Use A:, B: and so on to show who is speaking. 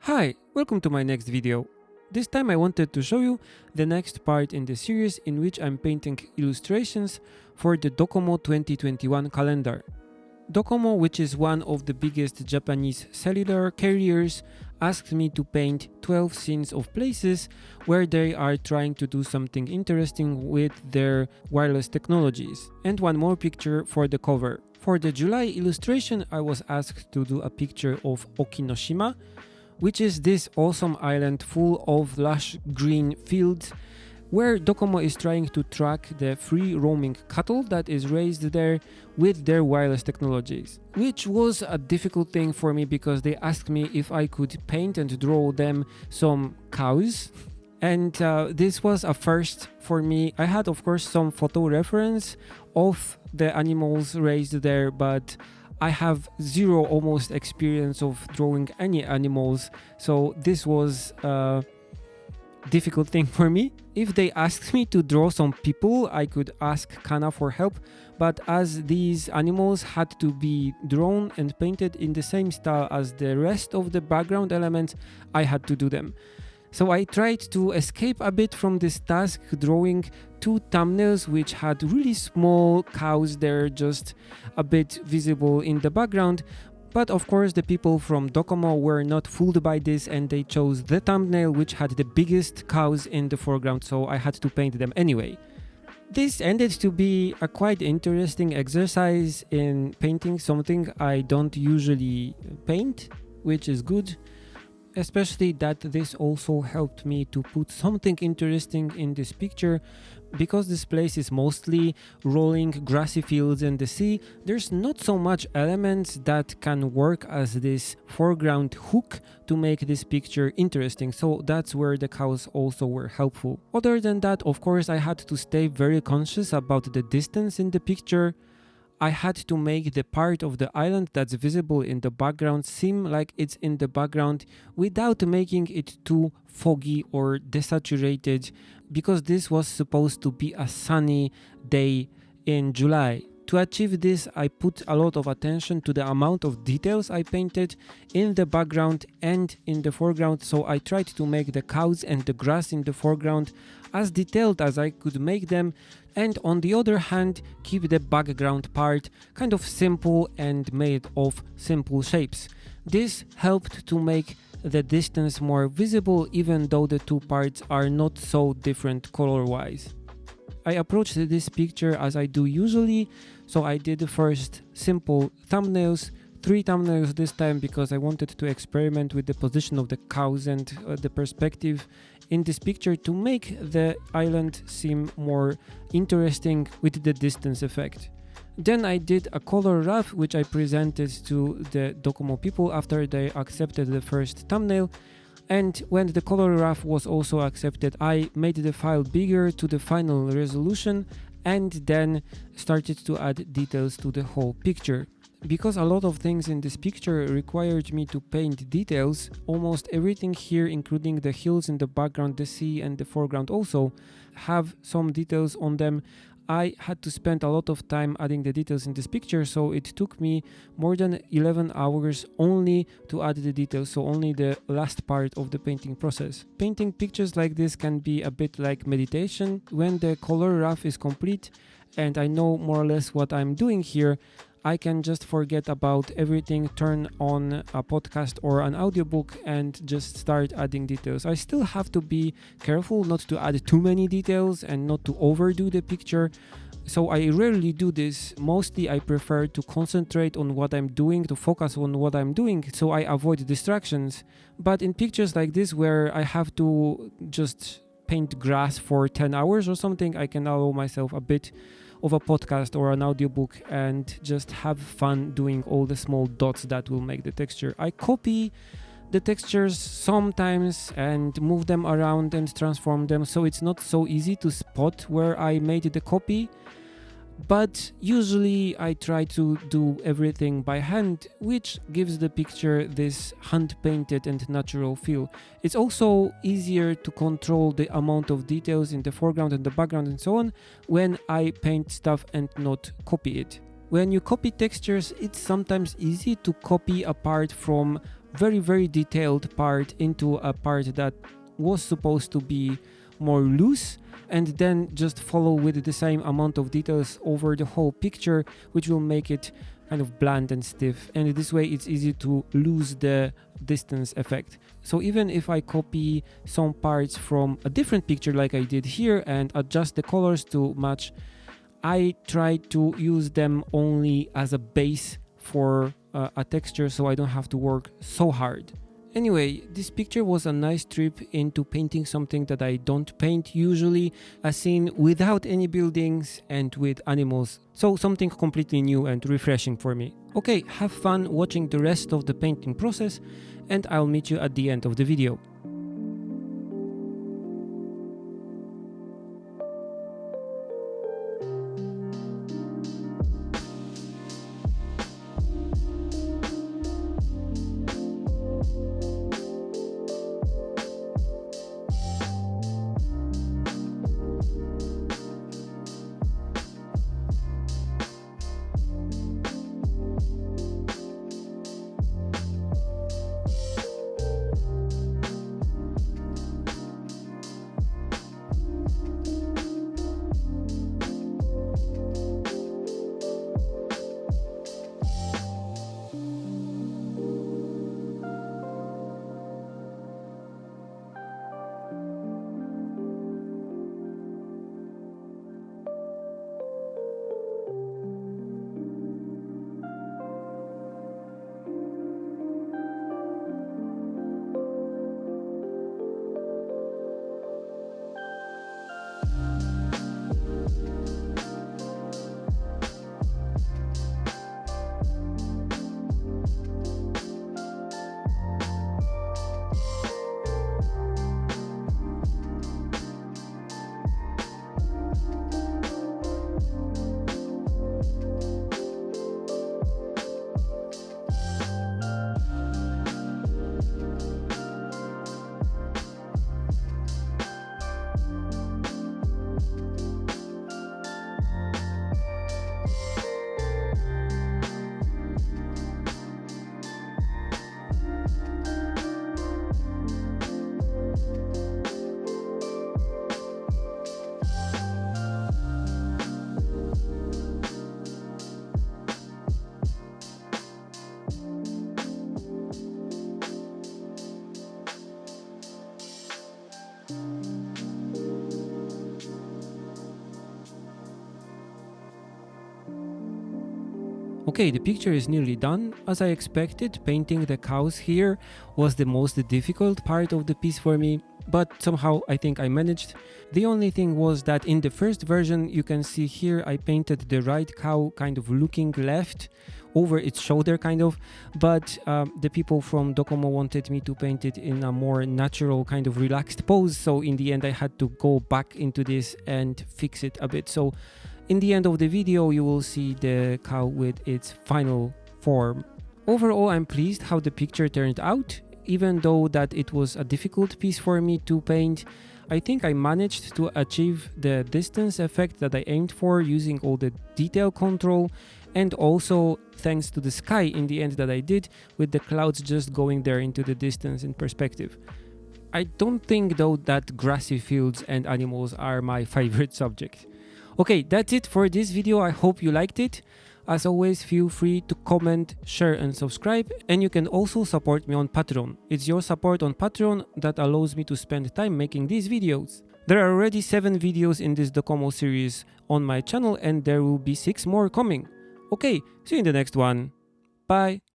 A: Hi, welcome to my next video. This time I wanted to show you the next part in the series in which I'm painting illustrations for the DOCOMO 2021 calendar. DOCOMO, which is one of the biggest Japanese cellular carriers, asked me to paint 12 scenes of places where they are trying to do something interesting with their wireless technologies, and one more picture for the cover. For the July illustration, I was asked to do a picture of Okinoshima, which is this awesome island full of lush green fields where DOCOMO is trying to track the free roaming cattle that is raised there with their wireless technologies, which was a difficult thing for me because they asked me if I could paint and draw them some cows. And this was a first for me. I had, of course, some photo reference of the animals raised there, but I have zero almost experience of drawing any animals, so this was a difficult thing for me. If they asked me to draw some people, I could ask Kana for help, but as these animals had to be drawn and painted in the same style as the rest of the background elements, I had to do them. So I tried to escape a bit from this task, drawing two thumbnails which had really small cows there, just a bit visible in the background. But of course the people from DOCOMO were not fooled by this and they chose the thumbnail which had the biggest cows in the foreground, so I had to paint them anyway. This ended to be a quite interesting exercise in painting something I don't usually paint, which is good. Especially that this also helped me to put something interesting in this picture. Because this place is mostly rolling grassy fields and the sea, there's not so much elements that can work as this foreground hook to make this picture interesting, so that's where the cows also were helpful. Other than that, of course, I had to stay very conscious about the distance in the picture. I had to make the part of the island that's visible in the background seem like it's in the background without making it too foggy or desaturated, because this was supposed to be a sunny day in July. To achieve this, I put a lot of attention to the amount of details I painted in the background and in the foreground, so I tried to make the cows and the grass in the foreground as detailed as I could make them, and on the other hand keep the background part kind of simple and made of simple shapes. This helped to make the distance more visible even though the two parts are not so different color-wise. I approached this picture as I do usually, so I did first simple thumbnails, 3 thumbnails this time because I wanted to experiment with the position of the cows and the perspective in this picture to make the island seem more interesting with the distance effect. Then I did a color rough which I presented to the DOCOMO people after they accepted the first thumbnail. And when the color rough was also accepted, I made the file bigger to the final resolution and then started to add details to the whole picture. Because a lot of things in this picture required me to paint details, almost everything here, including the hills in the background, the sea and the foreground also, have some details on them. I had to spend a lot of time adding the details in this picture, so it took me more than 11 hours only to add the details, so only the last part of the painting process. Painting pictures like this can be a bit like meditation. When the color rough is complete and I know more or less what I'm doing here, I can just forget about everything, turn on a podcast or an audiobook and just start adding details. I still have to be careful not to add too many details and not to overdo the picture. So I rarely do this. Mostly I prefer to concentrate on what I'm doing, to focus on what I'm doing, so I avoid distractions. But in pictures like this where I have to just paint grass for 10 hours or something, I can allow myself a bit of a podcast or an audiobook and just have fun doing all the small dots that will make the texture. I copy the textures sometimes and move them around and transform them, so it's not so easy to spot where I made the copy. But usually I try to do everything by hand, which gives the picture this hand-painted and natural feel. It's also easier to control the amount of details in the foreground and the background and so on when I paint stuff and not copy it. When you copy textures, it's sometimes easy to copy a part from very detailed part into a part that was supposed to be more loose, and then just follow with the same amount of details over the whole picture, which will make it kind of bland and stiff, and this way it's easy to lose the distance effect. So even if I copy some parts from a different picture like I did here and adjust the colors to match, I try to use them only as a base for a texture, so I don't have to work so hard. Anyway, this picture was a nice trip into painting something that I don't paint usually, a scene without any buildings and with animals, so something completely new and refreshing for me. Okay, have fun watching the rest of the painting process, and I'll meet you at the end of the video. Okay, the picture is nearly done. As I expected, painting the cows here was the most difficult part of the piece for me, but somehow I think I managed. The only thing was that in the first version, you can see here I painted the right cow kind of looking left over its shoulder kind of, but the people from DOCOMO wanted me to paint it in a more natural kind of relaxed pose, so in the end I had to go back into this and fix it a bit. So in the end of the video, you will see the cow with its final form. Overall, I'm pleased how the picture turned out. Even though that it was a difficult piece for me to paint, I think I managed to achieve the distance effect that I aimed for using all the detail control, and also thanks to the sky in the end that I did, with the clouds just going there into the distance in perspective. I don't think though that grassy fields and animals are my favorite subject. Okay, that's it for this video. I hope you liked it. As always, feel free to comment, share and subscribe, and you can also support me on Patreon. It's your support on Patreon that allows me to spend time making these videos. There are already 7 videos in this DOCOMO series on my channel, and there will be 6 more coming. Okay, see you in the next one. Bye!